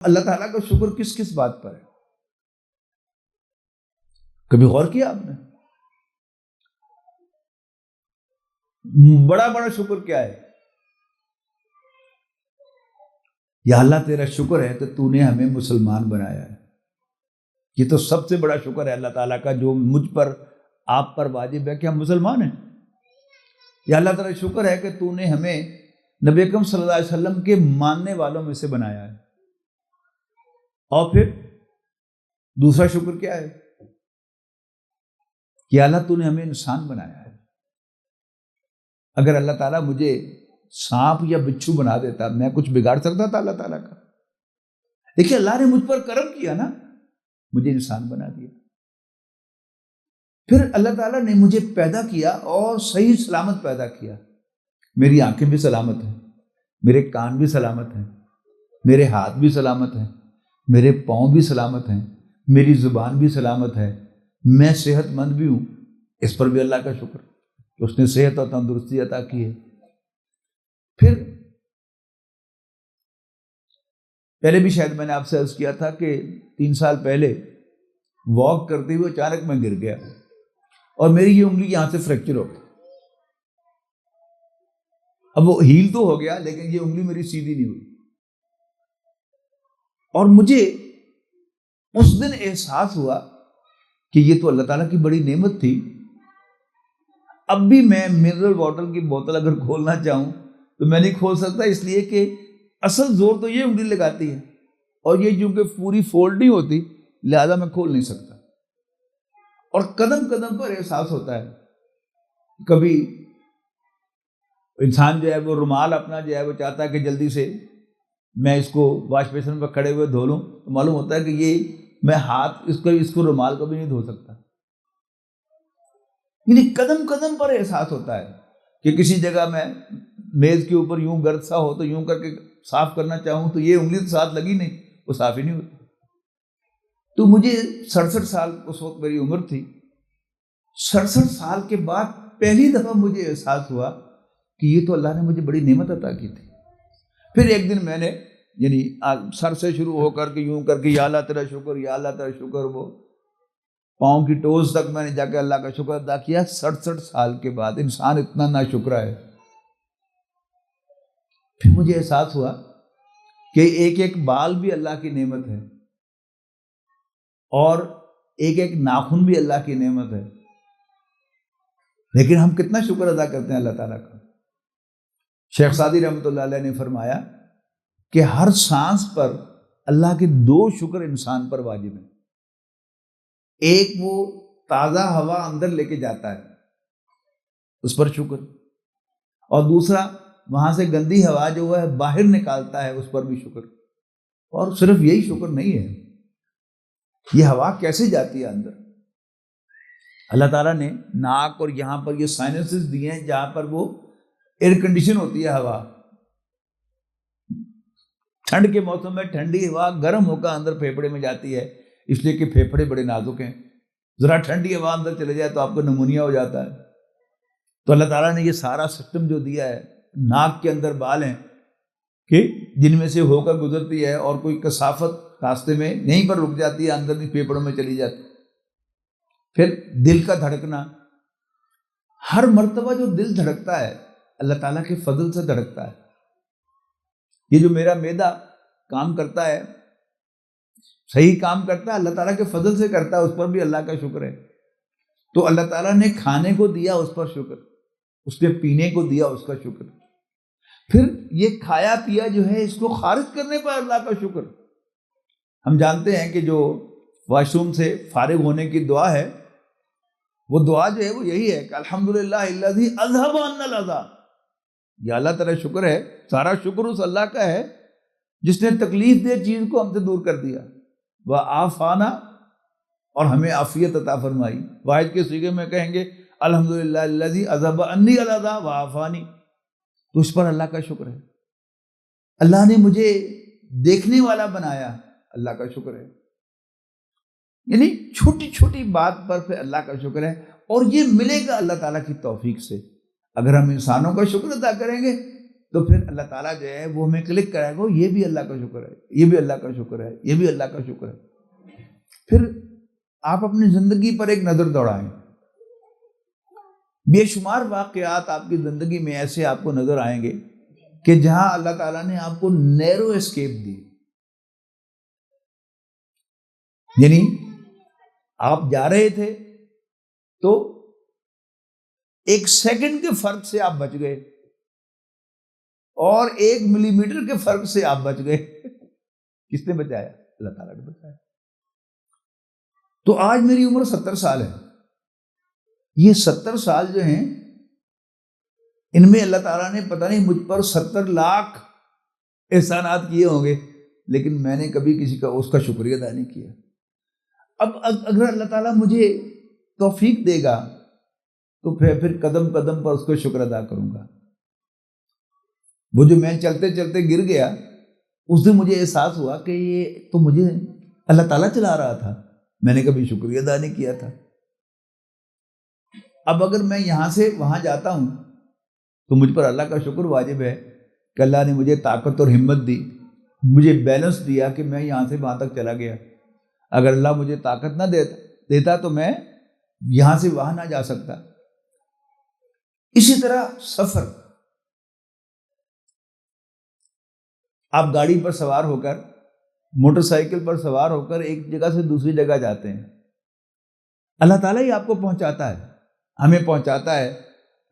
اللہ تعالیٰ کا شکر کس کس بات پر ہے؟ کبھی غور کیا آپ نے؟ بڑا بڑا شکر کیا ہے؟ یا اللہ تیرا شکر ہے کہ تو نے ہمیں مسلمان بنایا ہے. یہ تو سب سے بڑا شکر ہے اللہ تعالیٰ کا جو مجھ پر آپ پر واجب ہے کہ ہم مسلمان ہیں. یا اللہ تعالیٰ شکر ہے کہ تو نے ہمیں نبی اکرم صلی اللہ علیہ وسلم کے ماننے والوں میں سے بنایا ہے. اور پھر دوسرا شکر کیا ہے؟ کہ اللہ تو نے ہمیں انسان بنایا ہے. اگر اللہ تعالیٰ مجھے سانپ یا بچھو بنا دیتا میں کچھ بگاڑ سکتا تھا اللہ تعالیٰ کا؟ دیکھیے اللہ نے مجھ پر کرم کیا نا، مجھے انسان بنا دیا. پھر اللہ تعالیٰ نے مجھے پیدا کیا اور صحیح سلامت پیدا کیا. میری آنکھیں بھی سلامت ہیں، میرے کان بھی سلامت ہیں، میرے ہاتھ بھی سلامت ہیں، میرے پاؤں بھی سلامت ہیں، میری زبان بھی سلامت ہے، میں صحت مند بھی ہوں. اس پر بھی اللہ کا شکر کہ اس نے صحت اور تندرستی عطا کی ہے. پھر پہلے بھی شاید میں نے آپ سے عرض کیا تھا کہ 3 سال پہلے واک کرتے ہوئے اچانک میں گر گیا اور میری یہ انگلی یہاں سے فریکچر ہو گئی. اب وہ ہیل تو ہو گیا لیکن یہ انگلی میری سیدھی نہیں ہوئی. اور مجھے اس دن احساس ہوا کہ یہ تو اللہ تعالیٰ کی بڑی نعمت تھی. اب بھی میں منرل واٹر کی بوتل اگر کھولنا چاہوں تو میں نہیں کھول سکتا، اس لیے کہ اصل زور تو یہ انگلی لگاتی ہے اور یہ چونکہ پوری فولڈ نہیں ہوتی لہذا میں کھول نہیں سکتا. اور قدم قدم پر احساس ہوتا ہے. کبھی انسان جو ہے وہ رومال اپنا جو ہے وہ چاہتا ہے کہ جلدی سے میں اس کو واش بیسن پر کھڑے ہوئے دھو لوں، تو معلوم ہوتا ہے کہ یہ میں ہاتھ اس کو رومال کو بھی نہیں دھو سکتا. یعنی قدم قدم پر احساس ہوتا ہے کہ کسی جگہ میں میز کے اوپر یوں گرد سا ہو تو یوں کر کے صاف کرنا چاہوں تو یہ انگلی ساتھ لگی نہیں، وہ صاف ہی نہیں ہوتی. تو مجھے 67 سال اس وقت میری عمر تھی. 67 سال کے بعد پہلی دفعہ مجھے احساس ہوا کہ یہ تو اللہ نے مجھے بڑی نعمت عطا کی تھی. پھر ایک دن میں نے یعنی سر سے شروع ہو کر کے یوں کر کے یا اللہ تیرا شکر، یا اللہ تیرا شکر، وہ پاؤں کی ٹوز تک میں نے جا کے اللہ کا شکر ادا کیا. 67 سال کے بعد انسان اتنا ناشکرا ہے. پھر مجھے احساس ہوا کہ ایک ایک بال بھی اللہ کی نعمت ہے اور ایک ایک ناخن بھی اللہ کی نعمت ہے، لیکن ہم کتنا شکر ادا کرتے ہیں اللہ تعالیٰ کا. شیخ سعدی رحمۃ اللہ علیہ نے فرمایا کہ ہر سانس پر اللہ کے 2 شکر انسان پر واجب ہیں. ایک وہ تازہ ہوا اندر لے کے جاتا ہے اس پر شکر، اور دوسرا وہاں سے گندی ہوا جو ہے باہر نکالتا ہے اس پر بھی شکر. اور صرف یہی شکر نہیں ہے، یہ ہوا کیسے جاتی ہے اندر. اللہ تعالیٰ نے ناک اور یہاں پر یہ سائنسز دیے ہیں جہاں پر وہ ایئر کنڈیشن ہوتی ہے ہوا. ٹھنڈ کے موسم میں ٹھنڈی ہوا گرم ہو کر اندر پھیپھڑے میں جاتی ہے، اس لیے کہ پھیپھڑے بڑے نازک ہیں. ذرا ٹھنڈی ہوا اندر چلے جائے تو آپ کو نمونیا ہو جاتا ہے. تو اللہ تعالیٰ نے یہ سارا سسٹم جو دیا ہے، ناک کے اندر بال ہیں کہ جن میں سے ہو کر گزرتی ہے اور کوئی کثافت راستے میں یہیں پر رک جاتی ہے، اندر بھی پھیپھڑوں میں چلی جاتی. پھر دل کا دھڑکنا، ہر مرتبہ جو دل دھڑکتا ہے اللہ تعالیٰ کے فضل سے دھڑکتا ہے. یہ جو میرا معدہ کام کرتا ہے، صحیح کام کرتا ہے، اللہ تعالیٰ کے فضل سے کرتا ہے، اس پر بھی اللہ کا شکر ہے. تو اللہ تعالیٰ نے کھانے کو دیا اس پر شکر، اس نے پینے کو دیا اس کا شکر. پھر یہ کھایا پیا جو ہے اس کو خارج کرنے پر اللہ کا شکر. ہم جانتے ہیں کہ جو واش روم سے فارغ ہونے کی دعا ہے، وہ دعا جو ہے وہ یہی ہے کہ الحمدللہ الذی اذھب عنا الاذى. یا اللہ تیرا شکر ہے، سارا شکر اس اللہ کا ہے جس نے تکلیف دہ چیز کو ہم سے دور کر دیا. وعافانا، اور ہمیں عافیت عطا فرمائی. واحد کے صیغے میں کہیں گے الحمدللہ الذی اذھب عنی الاذى وعافانی. تو اس پر اللہ کا شکر ہے. اللہ نے مجھے دیکھنے والا بنایا، اللہ کا شکر ہے. یعنی چھوٹی چھوٹی بات پر پھر اللہ کا شکر ہے. اور یہ ملے گا اللہ تعالیٰ کی توفیق سے. اگر ہم انسانوں کا شکر ادا کریں گے تو پھر اللہ تعالیٰ جو ہے وہ ہمیں کلک کرائے گا، یہ بھی اللہ کا شکر ہے، یہ بھی اللہ کا شکر ہے، یہ بھی اللہ کا شکر ہے۔ پھر آپ اپنی زندگی پر ایک نظر دوڑائیں، بے شمار واقعات آپ کی زندگی میں ایسے آپ کو نظر آئیں گے کہ جہاں اللہ تعالیٰ نے آپ کو نیرو اسکیپ دی، یعنی آپ جا رہے تھے تو ایک سیکنڈ کے فرق سے آپ بچ گئے، اور 1 ملی میٹر کے فرق سے آپ بچ گئے۔ کس نے بچایا؟ اللہ تعالیٰ نے بچایا۔ تو آج میری عمر 70 سال ہے، یہ 70 سال جو ہیں ان میں اللہ تعالیٰ نے پتہ نہیں مجھ پر 70 لاکھ احسانات کیے ہوں گے، لیکن میں نے کبھی کسی کا اس کا شکریہ ادا نہیں کیا۔ اب اگر اللہ تعالیٰ مجھے توفیق دے گا تو پھر قدم قدم پر اس کو شکر ادا کروں گا۔ وہ جو میں چلتے چلتے گر گیا، اس دن مجھے احساس ہوا کہ یہ تو مجھے اللہ تعالیٰ چلا رہا تھا، میں نے کبھی شکریہ ادا نہیں کیا تھا۔ اب اگر میں یہاں سے وہاں جاتا ہوں تو مجھ پر اللہ کا شکر واجب ہے کہ اللہ نے مجھے طاقت اور ہمت دی، مجھے بیلنس دیا کہ میں یہاں سے وہاں تک چلا گیا۔ اگر اللہ مجھے طاقت نہ دیتا تو میں یہاں سے وہاں نہ جا سکتا۔ اسی طرح سفر، آپ گاڑی پر سوار ہو کر، موٹر سائیکل پر سوار ہو کر ایک جگہ سے دوسری جگہ جاتے ہیں، اللہ تعالیٰ ہی آپ کو پہنچاتا ہے، ہمیں پہنچاتا ہے۔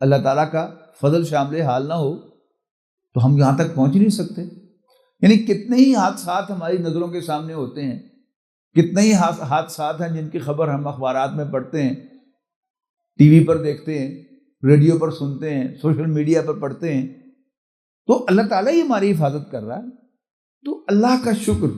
اللہ تعالیٰ کا فضل شامل حال نہ ہو تو ہم یہاں تک پہنچ نہیں سکتے۔ یعنی کتنے ہی حادثات ہماری نظروں کے سامنے ہوتے ہیں، کتنے ہی حادثات ہیں جن کی خبر ہم اخبارات میں پڑھتے ہیں، ٹی وی پر دیکھتے ہیں، ریڈیو پر سنتے ہیں، سوشل میڈیا پر پڑھتے ہیں۔ تو اللہ تعالیٰ ہی ہماری حفاظت کر رہا ہے۔ تو اللہ کا شکر